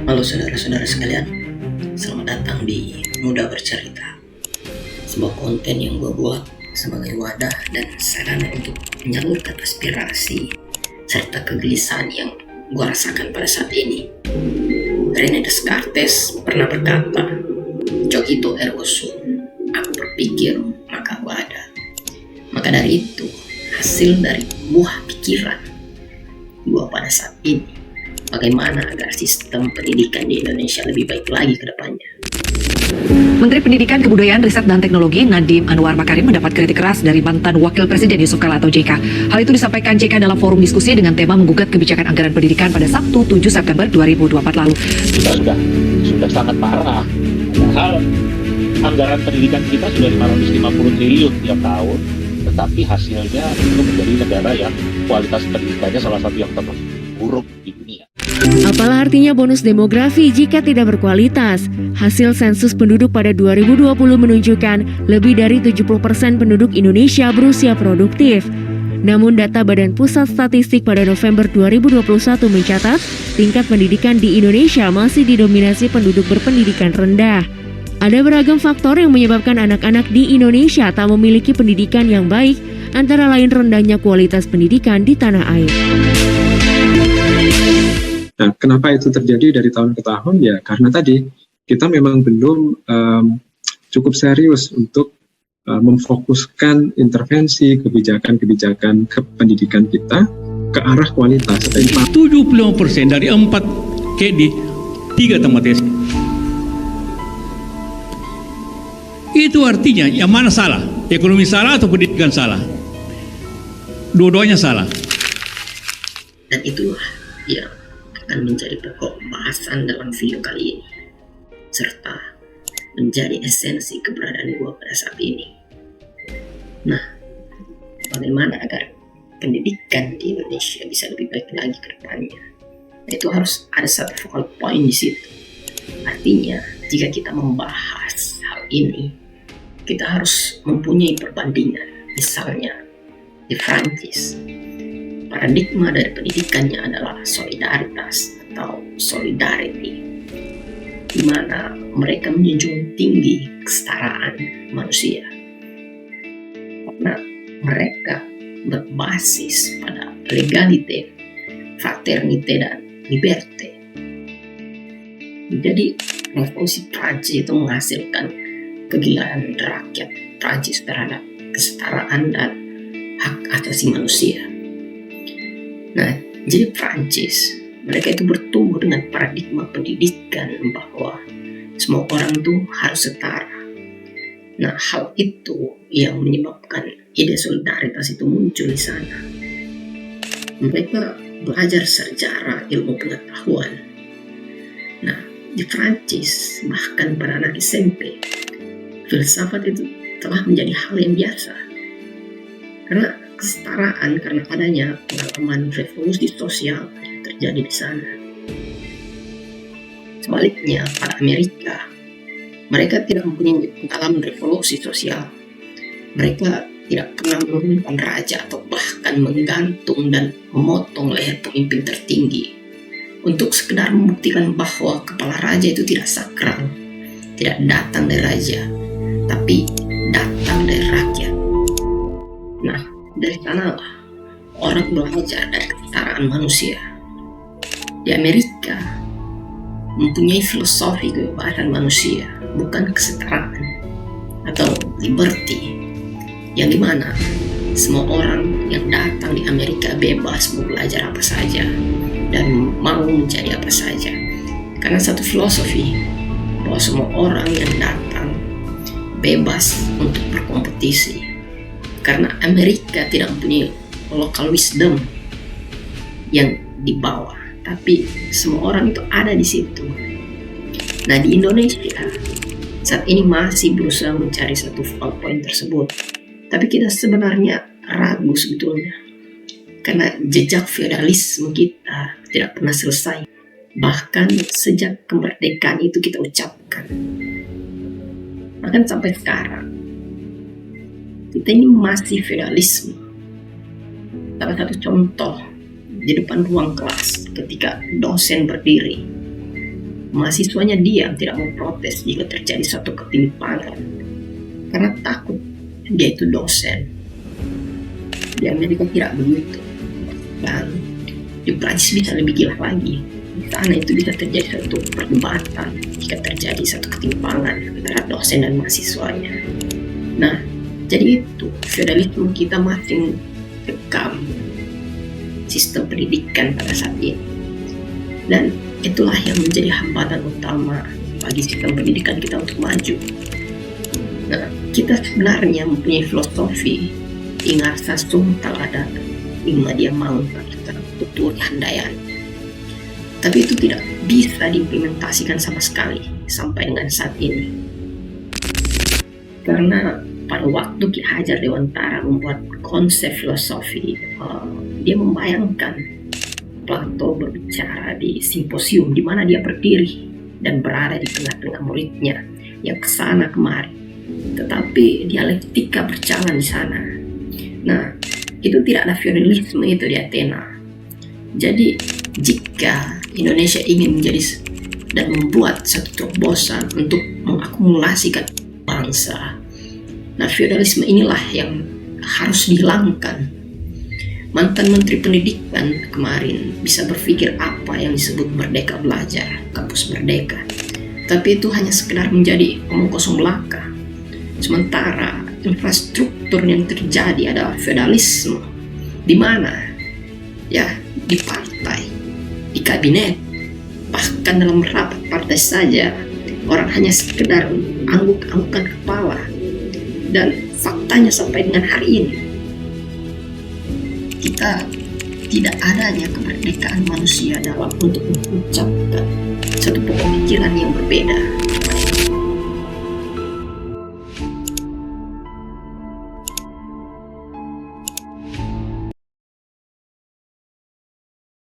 Halo saudara-saudara sekalian, selamat datang di Muda Bercerita, sebuah konten yang gue buat sebagai wadah dan sarana untuk menyalurkan aspirasi serta kegelisahan yang gue rasakan pada saat ini. René Descartes pernah berkata, "Cogito ergo sum," aku berpikir maka aku ada. Maka dari itu, hasil dari buah pikiran gue pada saat ini, bagaimana agar sistem pendidikan di Indonesia lebih baik lagi ke depannya. Menteri Pendidikan, Kebudayaan, Riset dan Teknologi Nadiem Anwar Makarim mendapat kritik keras dari mantan Wakil Presiden Yusuf Kala atau JK. Hal itu disampaikan JK dalam forum diskusi dengan tema menggugat kebijakan anggaran pendidikan pada Sabtu 7 September 2024 lalu. Sudah sangat parah. Padahal anggaran pendidikan kita sudah 550 triliun tiap tahun, tetapi hasilnya itu menjadi negara yang kualitas pendidikannya salah satu yang terburuk di dunia. Apalah artinya bonus demografi jika tidak berkualitas? Hasil sensus penduduk pada 2020 menunjukkan lebih dari 70% penduduk Indonesia berusia produktif. Namun data Badan Pusat Statistik pada November 2021 mencatat tingkat pendidikan di Indonesia masih didominasi penduduk berpendidikan rendah. Ada beragam faktor yang menyebabkan anak-anak di Indonesia tak memiliki pendidikan yang baik, antara lain rendahnya kualitas pendidikan di tanah air. Nah, kenapa itu terjadi dari tahun ke tahun? Ya, karena tadi kita memang belum cukup serius untuk memfokuskan intervensi kebijakan-kebijakan pendidikan kita ke arah kualitas. 75% dari 4 KD 3 tamat SD. Itu artinya yang mana salah? Ekonomi salah atau pendidikan salah? Dua-duanya salah. Dan itulah yang akan menjadi pokok bahasan dalam video kali ini, serta menjadi esensi keberadaan gue pada saat ini. Nah, bagaimana agar pendidikan di Indonesia bisa lebih baik lagi ke depannya? Itu harus ada satu focal point di situ. Artinya, jika kita membahas hal ini, kita harus mempunyai perbandingan. Misalnya, di Prancis, paradigma dari pendidikannya adalah solidaritas atau solidarity, di mana mereka menjunjung tinggi kesetaraan manusia. Karena mereka berbasis pada legalite, fraternite, dan liberté. Jadi revolusi Prancis itu menghasilkan kegilaan rakyat Prancis terhadap kesetaraan dan hak asasi manusia. Nah, jadi Prancis, mereka itu bertumbuh dengan paradigma pendidikan bahwa semua orang itu harus setara. Nah, hal itu yang menyebabkan ide solidaritas itu muncul di sana. Mereka belajar sejarah ilmu pengetahuan. Nah, di Prancis, bahkan pada anak SMP, filsafat itu telah menjadi hal yang biasa. Karena kesetaraan, karena adanya pengalaman revolusi sosial yang terjadi di sana. Sebaliknya, pada Amerika, mereka tidak mempunyai pengalaman revolusi sosial. Mereka tidak pernah menurunkan raja atau bahkan menggantung dan memotong leher pemimpin tertinggi untuk sekedar membuktikan bahwa kepala raja itu tidak sakral, tidak datang dari raja, tapi datang dari rakyat. Nah, dari sanalah orang belajar dari kesetaraan manusia. Di Amerika mempunyai filosofi kebebasan manusia, bukan kesetaraan atau liberty, yang dimana semua orang yang datang di Amerika bebas mau belajar apa saja dan mau menjadi apa saja. Karena satu filosofi bahwa semua orang yang datang bebas untuk berkompetisi. Karena Amerika tidak mempunyai local wisdom yang di bawah, tapi semua orang itu ada di situ. Nah, di Indonesia saat ini masih berusaha mencari satu focal point tersebut, tapi kita sebenarnya ragu sebetulnya, karena jejak feodalisme kita tidak pernah selesai. Bahkan sejak kemerdekaan itu kita ucapkan, bahkan sampai sekarang kita ini masih feodalisme. Salah satu contoh di depan ruang kelas ketika dosen berdiri mahasiswanya diam, tidak mau protes jika terjadi suatu ketimpangan karena takut dia itu dosen. Di Amerika tidak begitu, dan di Prancis bisa lebih gila lagi. Di sana itu bisa terjadi suatu perdebatan jika terjadi satu ketimpangan antara dosen dan mahasiswanya. Nah, jadi itu feudalisme kita makin rekam sistem pendidikan pada saat ini, dan itulah yang menjadi hambatan utama bagi sistem pendidikan kita untuk maju. Nah, kita sebenarnya mempunyai filosofi ingarsa sum talada lima dia mau tutur handayani, tapi itu tidak bisa diimplementasikan sama sekali sampai dengan saat ini, karena pada waktu Ki Hajar Dewantara membuat konsep filosofi, dia membayangkan Plato berbicara di simposium di mana dia berdiri dan berada di tengah-tengah muridnya yang kesana kemari, tetapi dialektika berjalan di sana. Nah, itu tidak ada feudalisme itu di Athena. Jadi jika Indonesia ingin menjadi dan membuat satu terobosan untuk mengakumulasikan bangsa, nah feudalisme inilah yang harus dihilangkan. Mantan Menteri Pendidikan kemarin bisa berpikir apa yang disebut merdeka belajar, kampus merdeka, tapi itu hanya sekedar menjadi omong kosong belaka. Sementara infrastruktur yang terjadi adalah feudalisme, di mana ya di partai, di kabinet, bahkan dalam rapat partai saja orang hanya sekedar angguk-anggukan kepala. Dan faktanya sampai dengan hari ini kita tidak adanya kemerdekaan manusia dalam untuk mengucapkan satu pemikiran yang berbeda.